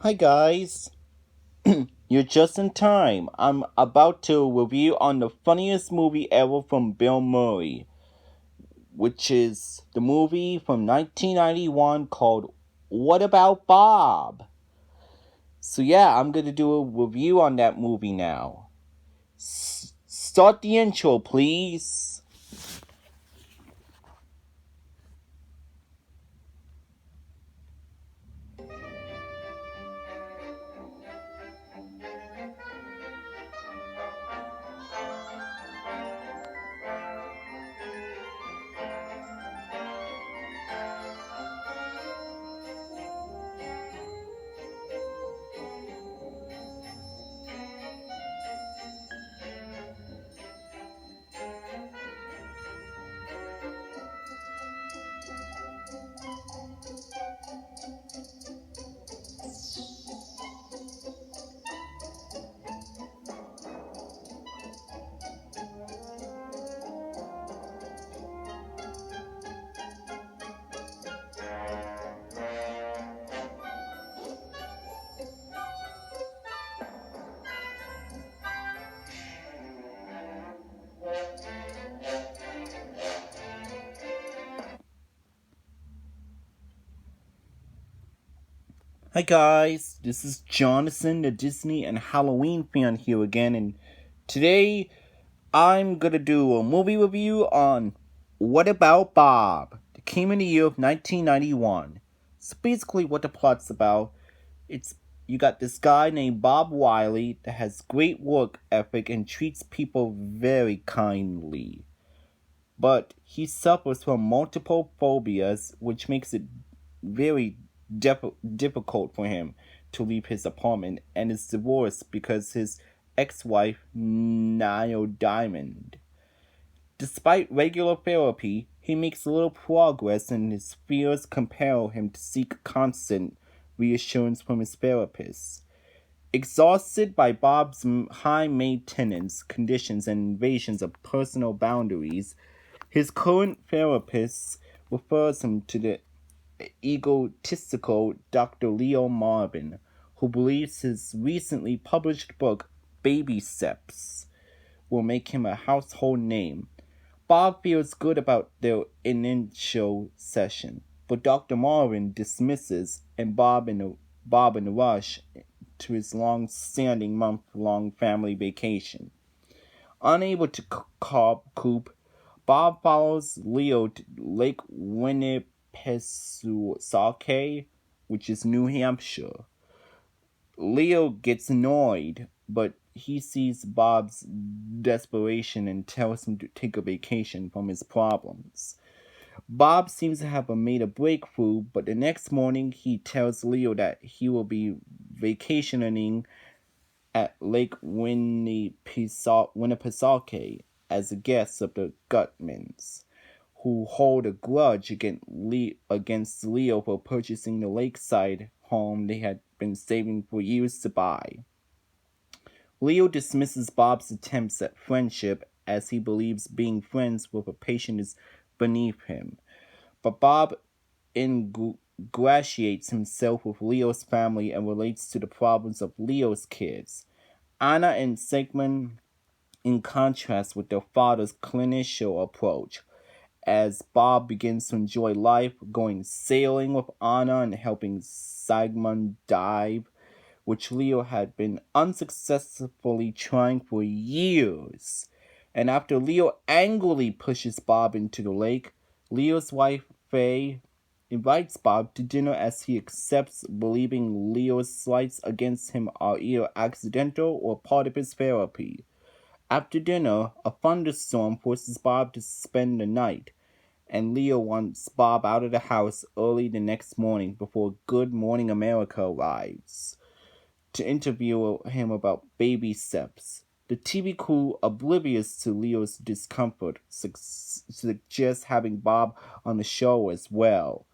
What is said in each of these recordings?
Hi guys, you're just in time. I'm about to review on the funniest movie ever from Bill Murray, which is the movie from 1991 called What About Bob? So yeah, I'm gonna do a review on that movie now. Start the intro, please. Hi guys, this is Jonathan, the Disney and Halloween fan here again, and today I'm gonna do a movie review on What About Bob? That came in the year of 1991. So basically, what the plot's about, it's you got this guy named Bob Wiley that has great work ethic and treats people very kindly. But he suffers from multiple phobias, which makes it very difficult for him to leave his apartment and is divorced because his ex-wife, Nile Diamond. Despite regular therapy, he makes little progress and his fears compel him to seek constant reassurance from his therapist. Exhausted by Bob's high maintenance conditions and invasions of personal boundaries, his current therapist refers him to the egotistical Dr. Leo Marvin, who believes his recently published book, Baby Steps, will make him a household name. Bob feels good about their initial session, but Dr. Marvin dismisses and Bob in a rush to his long-standing month-long family vacation. Unable to cope, Bob follows Leo to Lake Winnipesaukee, which is New Hampshire. Leo gets annoyed, but he sees Bob's desperation and tells him to take a vacation from his problems. Bob seems to have made a breakthrough, but the next morning he tells Leo that he will be vacationing at Lake Winnipesaukee as a guest of the Gutmans, who hold a grudge against Leo for purchasing the lakeside home they had been saving for years to buy. Leo dismisses Bob's attempts at friendship as he believes being friends with a patient is beneath him. But Bob ingratiates himself with Leo's family and relates to the problems of Leo's kids. Anna and Sigmund, in contrast with their father's clinical approach, as Bob begins to enjoy life, going sailing with Anna and helping Sigmund dive, which Leo had been unsuccessfully trying for years. And after Leo angrily pushes Bob into the lake, Leo's wife, Faye, invites Bob to dinner as he accepts, believing Leo's slights against him are either accidental or part of his therapy. After dinner, a thunderstorm forces Bob to spend the night, and Leo wants Bob out of the house early the next morning before Good Morning America arrives to interview him about baby steps. The TV crew, oblivious to Leo's discomfort, suggests having Bob on the show as well.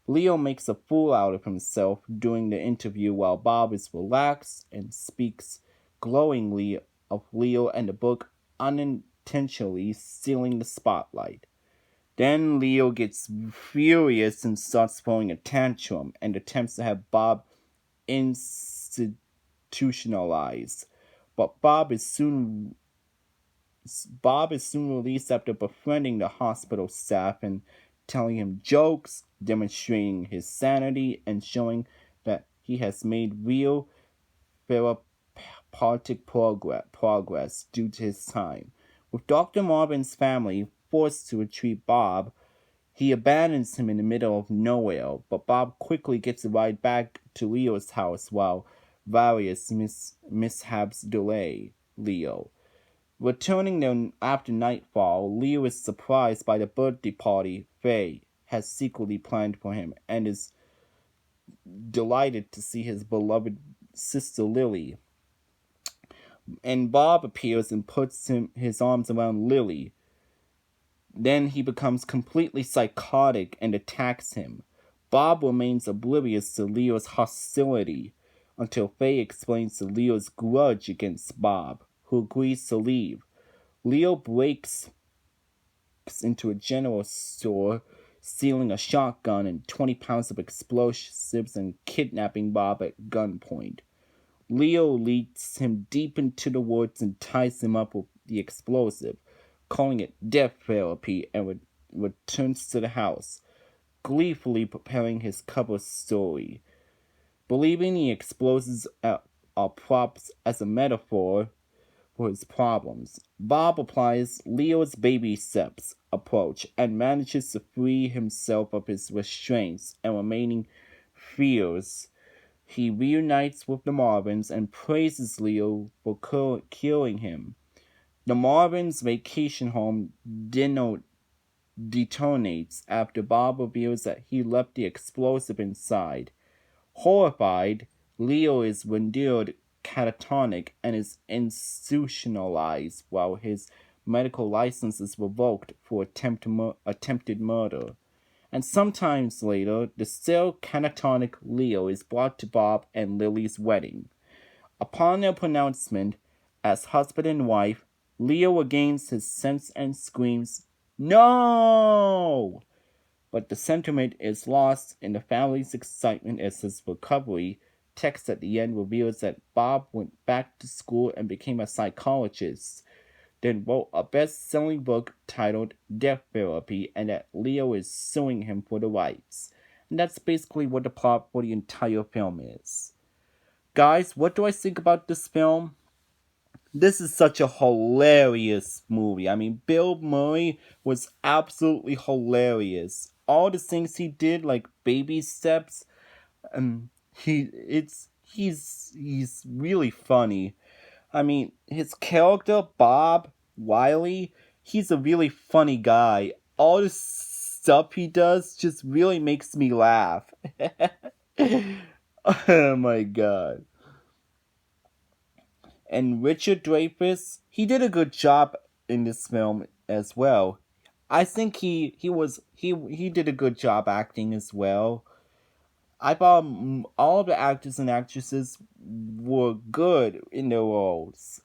Leo makes a fool out of himself during the interview while Bob is relaxed and speaks glowingly of Leo and the book, unintentionally stealing the spotlight. Then Leo gets furious and starts throwing a tantrum and attempts to have Bob institutionalized. But Bob is soon released after befriending the hospital staff and telling him jokes, demonstrating his sanity, and showing that he has made real therapeutic progress due to his time. With Dr. Marvin's family forced to retrieve Bob, he abandons him in the middle of nowhere, but Bob quickly gets a ride back to Leo's house while various mishaps delay Leo. Returning there after nightfall, Leo is surprised by the birthday party Faye has secretly planned for him and is delighted to see his beloved sister Lily. And Bob appears and puts his arms around Lily. Then he becomes completely psychotic and attacks him. Bob remains oblivious to Leo's hostility until Faye explains to Leo's grudge against Bob, who agrees to leave. Leo breaks into a general store, stealing a shotgun and 20 pounds of explosives and kidnapping Bob at gunpoint. Leo leads him deep into the woods and ties him up with the explosive, calling it death therapy, and returns to the house, gleefully preparing his cover story. Believing the explosives are props as a metaphor for his problems, Bob applies Leo's baby steps approach and manages to free himself of his restraints and remaining fears. He reunites with the Marvins and praises Leo for curing him. The Marvins' vacation home detonates after Bob reveals that he left the explosive inside. Horrified, Leo is rendered catatonic and is institutionalized while his medical license is revoked for attempted murder. And sometimes later, the still catatonic Leo is brought to Bob and Lily's wedding. Upon their pronouncement as husband and wife, Leo regains his sense and screams, "No!" But the sentiment is lost in the family's excitement as his recovery. Text at the end reveals that Bob went back to school and became a psychologist, then wrote a best-selling book titled Death Therapy, and that Leo is suing him for the rights. And that's basically what the plot for the entire film is. Guys, what do I think about this film? This is such a hilarious movie. I mean, Bill Murray was absolutely hilarious. All the things he did, like baby steps, he's really funny. I mean, his character, Bob Wiley, he's a really funny guy. All the stuff he does just really makes me laugh. Oh my god. And Richard Dreyfuss, he did a good job in this film as well. I think he did a good job acting as well. I thought all the actors and actresses were good in their roles.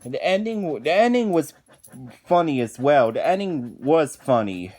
And the ending was funny as well. The ending was funny.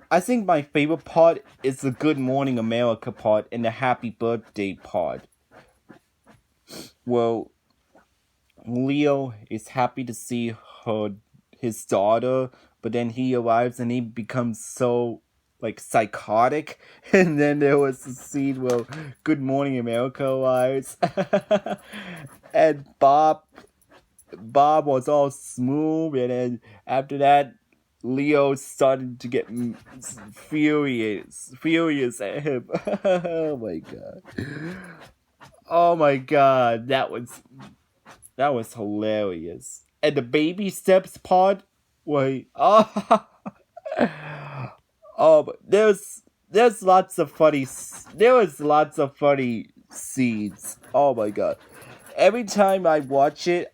I think my favorite part is the Good Morning America part and the Happy Birthday part. Well, Leo is happy to see his daughter, but then he arrives and he becomes so psychotic. And then there was a scene where Good Morning America arrives, and Bob was all smooth, and then after that, Leo started to get furious at him. Oh my god. Oh my god, that was hilarious. And the baby steps part, wait, oh, but there's lots of funny, there was lots of funny scenes. Oh my god. Every time I watch it,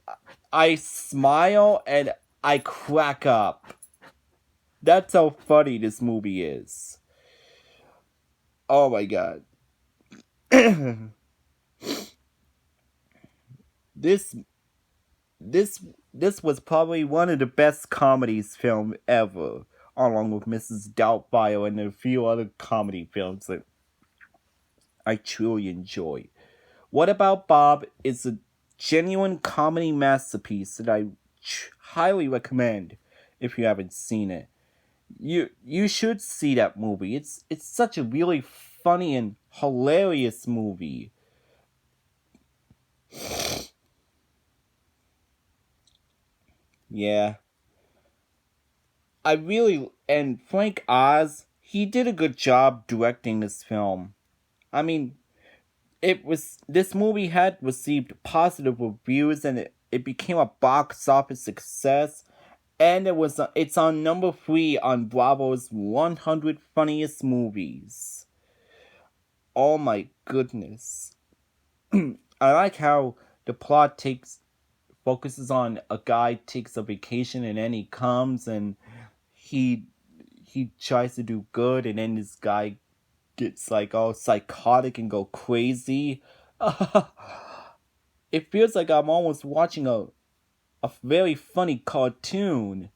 I smile and I crack up. That's how funny this movie is. Oh my god. This was probably one of the best comedies film ever, along with Mrs. Doubtfire and a few other comedy films that I truly enjoy. What About Bob is a genuine comedy masterpiece that I highly recommend if you haven't seen it. You should see that movie. It's such a really funny and hilarious movie. Yeah. And Frank Oz, he did a good job directing this film. I mean, this movie had received positive reviews and it became a box office success, and it's on number 3 on Bravo's 100 funniest movies. Oh my goodness. I like how the plot takes focuses on a guy takes a vacation and then he comes and he he tries to do good, and then this guy gets like all psychotic and go crazy. It feels like I'm almost watching a very funny cartoon.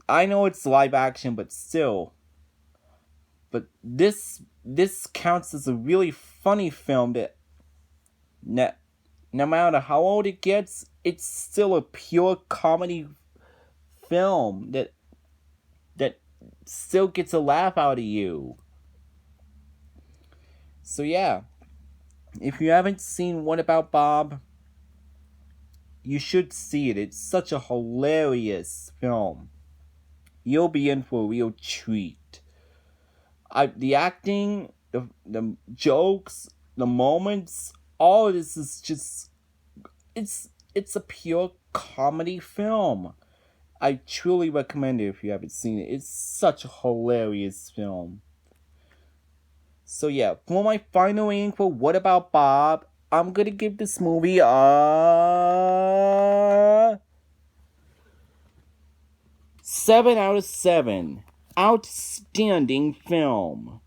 I know it's live action, but still. But this counts as a really funny film that no, no matter how old it gets, it's still a pure comedy film that still gets a laugh out of you. So yeah, if you haven't seen What About Bob, you should see it. It's such a hilarious film. You'll be in for a real treat. The acting, the jokes, the moments, all of this is just it's a pure comedy film. I truly recommend it if you haven't seen it. It's such a hilarious film. So yeah, for my final rating for What About Bob, I'm gonna give this movie a 7 out of 7. Outstanding film.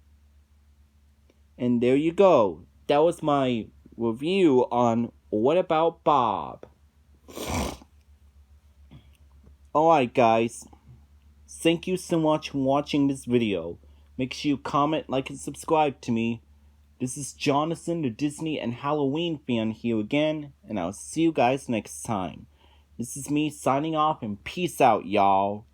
And there you go. That was my review on What About Bob. Alright guys, thank you so much for watching this video. Make sure you comment, like, and subscribe to me. This is Jonathan, the Disney and Halloween fan here again, and I'll see you guys next time. This is me signing off, and peace out, y'all.